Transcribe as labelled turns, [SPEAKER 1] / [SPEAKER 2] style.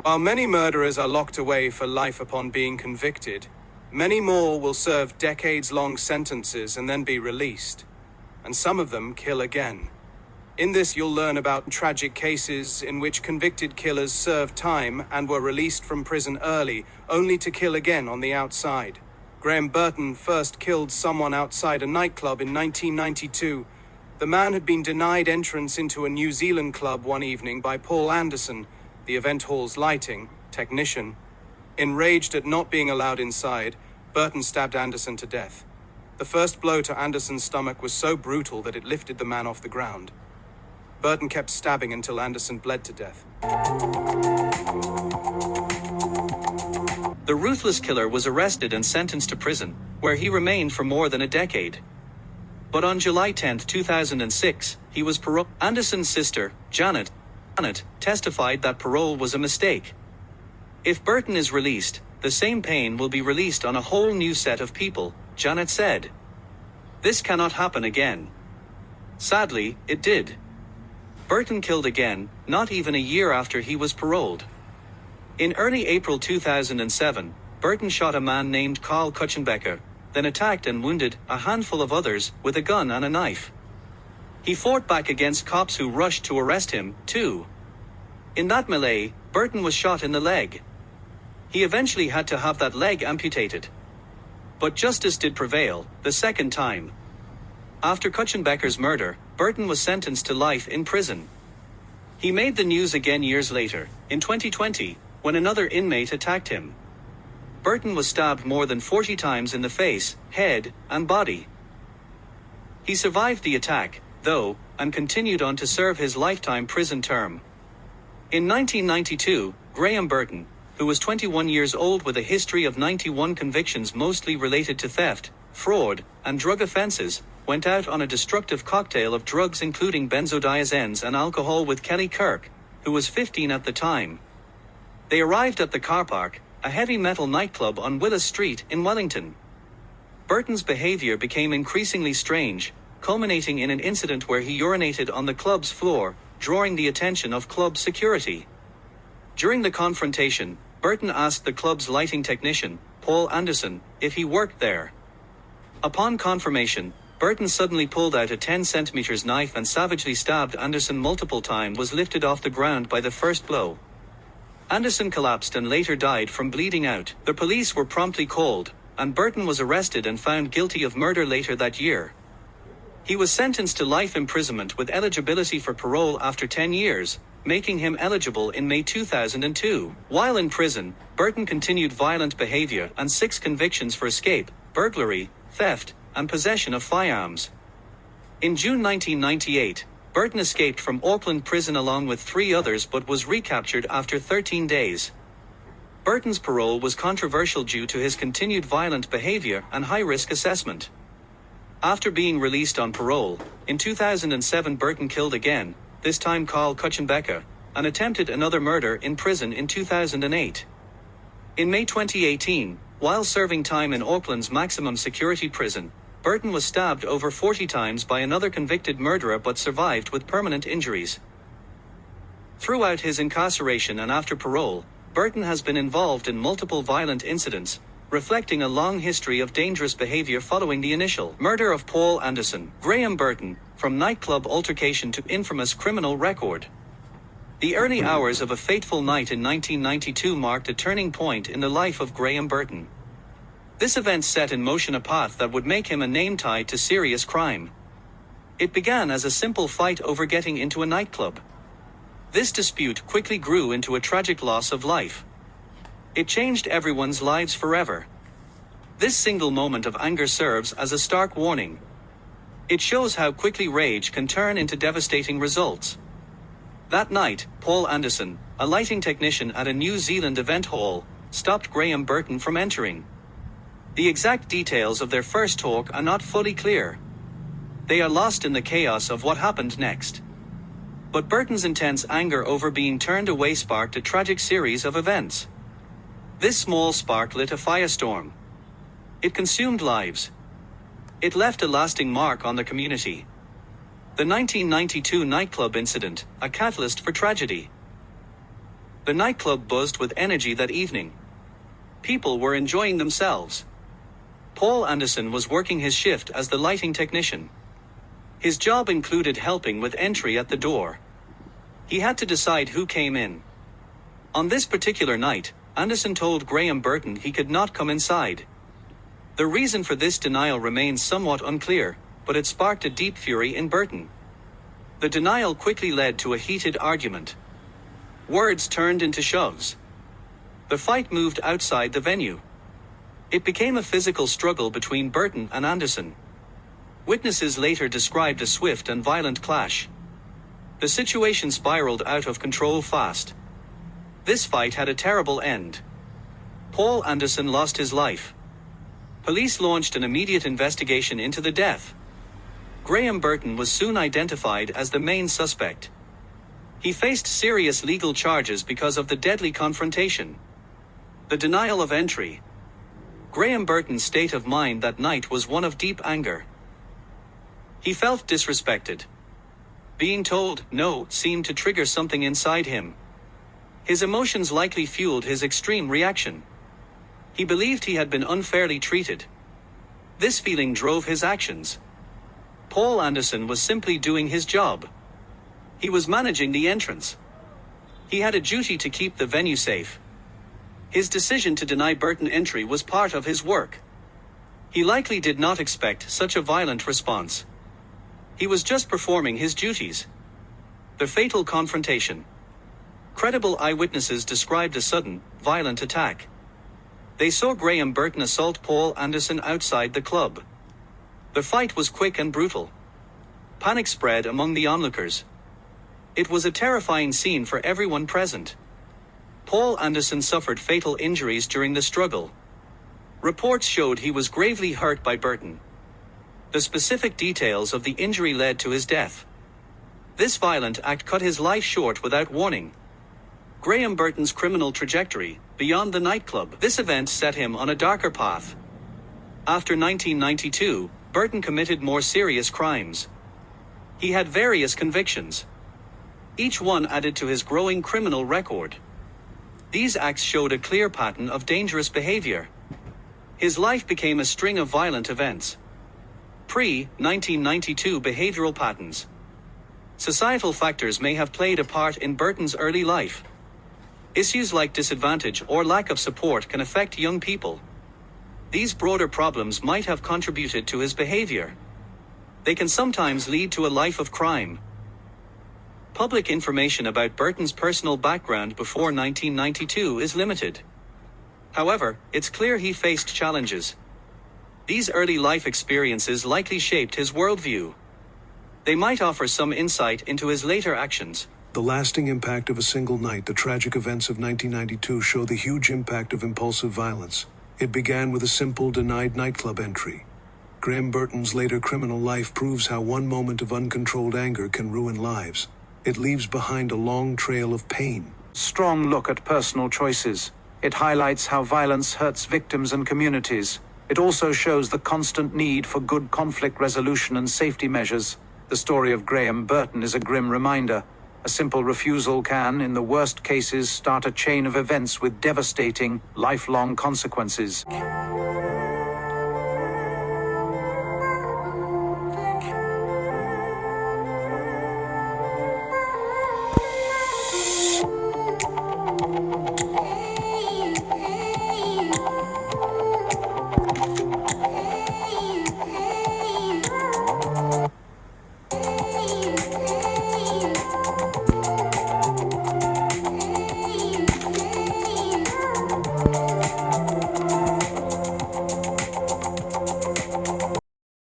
[SPEAKER 1] While many murderers are locked away for life upon being convicted, many more will serve decades-long sentences and then be released. And some of them kill again. In this you'll learn about tragic cases in which convicted killers served time and were released from prison early, only to kill again on the outside. Graeme Burton first killed someone outside a nightclub in 1992. The man had been denied entrance into a New Zealand club one evening by Paul Anderson, the event hall's lighting technician. Enraged at not being allowed inside, Burton stabbed Anderson to death. The first blow to Anderson's stomach was so brutal that it lifted the man off the ground. Burton kept stabbing until Anderson bled to death.
[SPEAKER 2] The ruthless killer was arrested and sentenced to prison, where he remained for more than a decade. But on July 10, 2006, he was paroled. Anderson's sister, Janet, testified that parole was a mistake. If Burton is released, the same pain will be released on a whole new set of people, Janet said. This cannot happen again. Sadly, it did. Burton killed again, not even a year after he was paroled. In early April 2007, Burton shot a man named Karl Kuchenbecker, then attacked and wounded a handful of others with a gun and a knife. He fought back against cops who rushed to arrest him, too. In that melee, Burton was shot in the leg. He eventually had to have that leg amputated. But justice did prevail, the second time. After Kuchenbecker's murder, Burton was sentenced to life in prison. He made the news again years later, in 2020, when another inmate attacked him. Burton was stabbed more than 40 times in the face, head, and body. He survived the attack, though, and continued on to serve his lifetime prison term. In 1992, Graeme Burton, who was 21 years old with a history of 91 convictions mostly related to theft, fraud, and drug offenses, went out on a destructive cocktail of drugs including benzodiazepines and alcohol with Kelly Kirk, who was 15 at the time. They arrived at the car park, a heavy metal nightclub on Willis Street in Wellington. Burton's behavior became increasingly strange, culminating in an incident where he urinated on the club's floor, drawing the attention of club security. During the confrontation, Burton asked the club's lighting technician, Paul Anderson, if he worked there. Upon confirmation, Burton suddenly pulled out a 10 cm knife and savagely stabbed Anderson multiple times. Was lifted off the ground by the first blow. Anderson collapsed and later died from bleeding out. The police were promptly called, and Burton was arrested and found guilty of murder later that year. He was sentenced to life imprisonment with eligibility for parole after 10 years, making him eligible in May 2002. While in prison, Burton continued violent behavior and 6 convictions for escape, burglary, theft, and possession of firearms. In June 1998, Burton escaped from Auckland prison along with 3 others but was recaptured after 13 days. Burton's parole was controversial due to his continued violent behavior and high-risk assessment. After being released on parole, in 2007 Burton killed again, this time Karl Kuchenbecker, and attempted another murder in prison in 2008. In May 2018, while serving time in Auckland's maximum security prison, Burton was stabbed over 40 times by another convicted murderer but survived with permanent injuries. Throughout his incarceration and after parole, Burton has been involved in multiple violent incidents, reflecting a long history of dangerous behavior following the initial murder of Paul Anderson. Graeme Burton, from nightclub altercation to infamous criminal record. The early hours of a fateful night in 1992 marked a turning point in the life of Graeme Burton. This event set in motion a path that would make him a name tied to serious crime. It began as a simple fight over getting into a nightclub. This dispute quickly grew into a tragic loss of life. It changed everyone's lives forever. This single moment of anger serves as a stark warning. It shows how quickly rage can turn into devastating results. That night, Paul Anderson, a lighting technician at a New Zealand event hall, stopped Graeme Burton from entering. The exact details of their first talk are not fully clear. They are lost in the chaos of what happened next. But Burton's intense anger over being turned away sparked a tragic series of events. This small spark lit a firestorm. It consumed lives. It left a lasting mark on the community. The 1992 nightclub incident, a catalyst for tragedy. The nightclub buzzed with energy that evening. People were enjoying themselves. Paul Anderson was working his shift as the lighting technician. His job included helping with entry at the door. He had to decide who came in. On this particular night, Anderson told Graeme Burton he could not come inside. The reason for this denial remains somewhat unclear, but it sparked a deep fury in Burton. The denial quickly led to a heated argument. Words turned into shoves. The fight moved outside the venue. It became a physical struggle between Burton and Anderson. Witnesses later described a swift and violent clash. The situation spiraled out of control fast. This fight had a terrible end. Paul Anderson lost his life. Police launched an immediate investigation into the death. Graeme Burton was soon identified as the main suspect. He faced serious legal charges because of the deadly confrontation. The denial of entry. Graeme Burton's state of mind that night was one of deep anger. He felt disrespected. Being told no seemed to trigger something inside him. His emotions likely fueled his extreme reaction. He believed he had been unfairly treated. This feeling drove his actions. Paul Anderson was simply doing his job. He was managing the entrance. He had a duty to keep the venue safe. His decision to deny Burton entry was part of his work. He likely did not expect such a violent response. He was just performing his duties. The fatal confrontation. Credible eyewitnesses described a sudden, violent attack. They saw Graeme Burton assault Paul Anderson outside the club. The fight was quick and brutal. Panic spread among the onlookers. It was a terrifying scene for everyone present. Paul Anderson suffered fatal injuries during the struggle. Reports showed he was gravely hurt by Burton. The specific details of the injury led to his death. This violent act cut his life short without warning. Graeme Burton's criminal trajectory, beyond the nightclub. This event set him on a darker path. After 1992, Burton committed more serious crimes. He had various convictions. Each one added to his growing criminal record. These acts showed a clear pattern of dangerous behavior. His life became a string of violent events. Pre-1992 behavioral patterns. Societal factors may have played a part in Burton's early life. Issues like disadvantage or lack of support can affect young people. These broader problems might have contributed to his behavior. They can sometimes lead to a life of crime. Public information about Burton's personal background before 1992 is limited. However, it's clear he faced challenges. These early life experiences likely shaped his worldview. They might offer some insight into his later actions.
[SPEAKER 3] The lasting impact of a single night. The tragic events of 1992 show the huge impact of impulsive violence. It began with a simple denied nightclub entry. Graeme Burton's later criminal life proves how one moment of uncontrolled anger can ruin lives. It leaves behind a long trail of pain.
[SPEAKER 4] Strong look at personal choices. It highlights how violence hurts victims and communities. It also shows the constant need for good conflict resolution and safety measures. The story of Graeme Burton is a grim reminder. A simple refusal can, in the worst cases, start a chain of events with devastating, lifelong consequences.